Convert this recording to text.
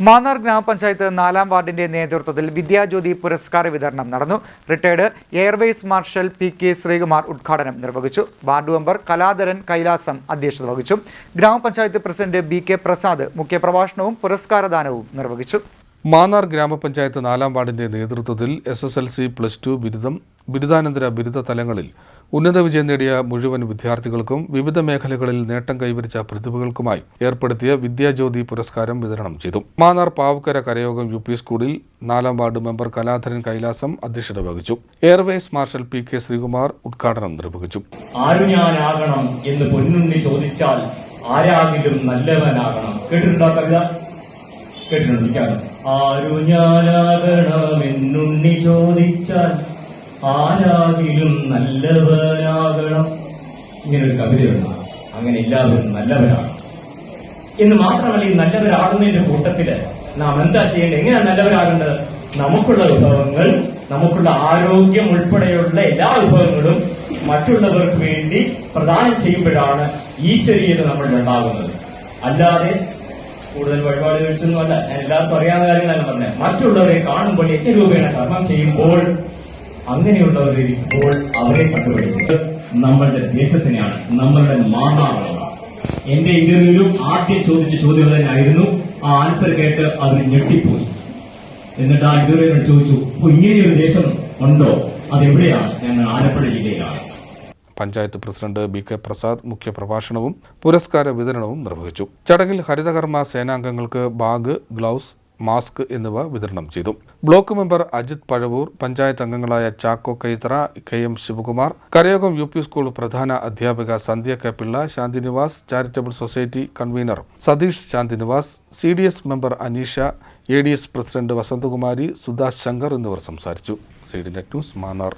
മാന്നാർ ഗ്രാമപഞ്ചായത്ത് 4-ാം വാർഡിന്റെ നേതൃത്വത്തിൽ വിദ്യാജ്യോതി പുരസ്കാര വിതരണം നടന്നു. Retired air vice marshal P K. Sreekumar ഉദ്ഘാടനം നിർവഹിച്ചു. വാർഡ് മെമ്പർ കലാധരൻ കൈലാസം അധ്യക്ഷത വഹിച്ചു. ഗ്രാമപഞ്ചായത്ത് പ്രസിഡന്റ് ബി.കെ. പ്രസാദ് മുഖ്യപ്രഭാഷണവും പുരസ്കാരദാനവും നിർവഹിച്ചു. മാന്നാർ ഗ്രാമപഞ്ചായത്ത് 4-ാം വാർഡിന്റെ നേതൃത്വത്തിൽ SSLC, +2 ബിരുദം, ബിരുദാനന്തര ബിരുദ തലങ്ങളിൽ ഉന്നത വിജയം നേടിയ മുഴുവൻ വിദ്യാർത്ഥികൾക്കും വിവിധ മേഖലകളിൽ നേട്ടം കൈവരിച്ച പ്രതിഭകൾക്കുമായി ഏർപ്പെടുത്തിയ വിദ്യാജ്യോതി പുരസ്കാരം വിതരണം ചെയ്തു. മാന്നാർ പാവക്കര കരയോഗം UP സ്കൂളിൽ 4-ാം വാർഡ് മെമ്പർ കലാധരൻ കൈലാസം അധ്യക്ഷത വഹിച്ചു. Airways marshal P K. ശ്രീകുമാർ ഉദ്ഘാടനം നിർവഹിച്ചു. ആരുഞാനാകണം എന്ന് പൊന്നുണ്ണി ചോദിച്ചാൽ ആരാകിലും നല്ലവനാകണം. കേട്ടിട്ടുണ്ടോ കവിത? കേട്ടിട്ടുണ്ട്. ആരു ഞാനാകണമെന്നുണ്ണി ചോദിച്ചാൽ ആരാകിലും നല്ലവനാകണം. ഇങ്ങനൊരു കവിതയുണ്ട്. അങ്ങനെ എല്ലാവരും നല്ലവരാണ് എന്ന് മാത്രമല്ല, ഈ നല്ലവരാകുന്നതിന്റെ കൂട്ടത്തില് നാം എന്താ ചെയ്യേണ്ടത്? എങ്ങനെയാണ് നല്ലവരാകേണ്ടത്? നമുക്കുള്ള വിഭവങ്ങൾ, നമുക്കുള്ള ആരോഗ്യം ഉൾപ്പെടെയുള്ള എല്ലാ വിഭവങ്ങളും മറ്റുള്ളവർക്ക് വേണ്ടി പ്രദാനം ചെയ്യുമ്പോഴാണ് ഈശ്വരീയത നമ്മളിൽ ഉണ്ടാകുന്നത്. അല്ലാതെ കൂടുതൽ വഴിപാട് കഴിച്ചൊന്നുമല്ല. ഞാൻ എല്ലാവർക്കും അറിയാവുന്ന കാര്യങ്ങളാണ് പറഞ്ഞത്. മറ്റുള്ളവരെ കാണുമ്പോൾ രൂപേണ കർമ്മം ചെയ്യുമ്പോൾ, അങ്ങനെയുള്ളവരിപ്പോൾ അവരെ കണ്ടുപിടിക്കുന്നത് നമ്മളുടെ ദേശത്തിനെയാണ്, നമ്മളുടെ മാതാവാണ്. എന്റെ ഇന്റർവ്യൂവിലും ആദ്യം ചോദിച്ച ചോദ്യം തന്നെയായിരുന്നു. ആ ആൻസർ കേട്ട് അവർ ഞെട്ടിപ്പോയി. എന്നിട്ട് ആ ഇന്റർവ്യൂവിനോട് ചോദിച്ചു, ഇങ്ങനെയൊരു ദേശം ഉണ്ടോ? അതെവിടെയാണ്? ഞങ്ങൾ ആലപ്പുഴ ജില്ലയിലാണ്. Panchayat president B K. പ്രസാദ് മുഖ്യപ്രഭാഷണവും പുരസ്കാര വിതരണവും നിർവഹിച്ചു. ചടങ്ങിൽ ഹരിതകർമ്മ സേനാംഗങ്ങൾക്ക് ബാഗ്, ഗ്ലൗസ്, മാസ്ക് എന്നിവ വിതരണം ചെയ്തു. ബ്ലോക്ക് മെമ്പർ അജിത് പഴവൂർ, പഞ്ചായത്ത് അംഗങ്ങളായ Chacko Kaithara, K.M. Sivakumar, Karayogam UP school പ്രധാന അധ്യാപിക Sandhya K. Pillai, Shantinivas, charitable society convener Satheesh Shantinivas, CDS member Aneesha, ADS president Vasanthakumari, Sudha Shankar എന്നിവർ സംസാരിച്ചു. CDNet news, Mannar.